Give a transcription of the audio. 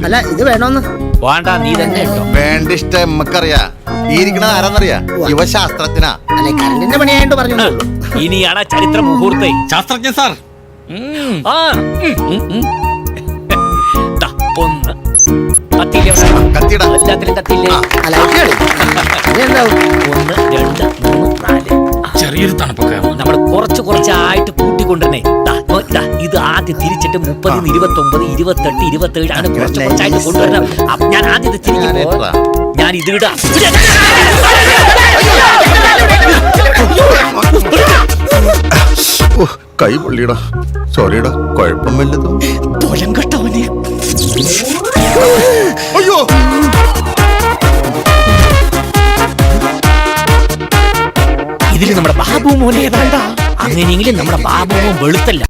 അല്ല ഇത് വേണോന്ന് വേണ്ട, നീ തന്നെ ഇട്ടോ. വേണ്ട ഇഷ്ടം നമ്മക്കറിയാ. ഈ ഇരിക്കണത് ആരാന്നറിയാ? യുവശാസ്ത്രജ്ഞനാ. അല്ലെ കറണ്ടിന്റെ പണിയായിട്ട് പറഞ്ഞു. ഇനിയാണ് ചരിത്ര മുഹൂർത്തേ. ശാസ്ത്രജ്ഞൻ സാർ. ആ, ദാ, ഒന്ന് തട്ടിയില്ലേ? കത്തിയിടാ. എല്ലാത്തിലും തട്ടിയില്ലേ? അല്ല എന്താവും? 1 2 3 4. ചെറിയൊരു തണുപ്പൊക്കെ നമ്മൾ കുറച്ചായിട്ട് കൂട്ടിക്കൊണ്ടിരുന്നേ. ഇത് ആദ്യം തിരിച്ചിട്ട് 30, 29, 28, 27 അങ്ങനെ കുറച്ചായിട്ട് കൊണ്ടുവരണം. ഞാൻ ആദ്യം ഇത് തിരിക്കുമ്പോ ഞാൻ ഇത് ഇടാം. കൈ പൊള്ളിയടാ. സോറിയടാ, കുഴപ്പം വല്ലതും. പൊലം കെട്ടവനെ. അയ്യോ, ഇതിൽ നമ്മുടെ ബാബു മോനെ വേണ്ട. അങ്ങനെയെങ്കിലും നമ്മുടെ ബാബു മോൻ വെളുത്തല്ല.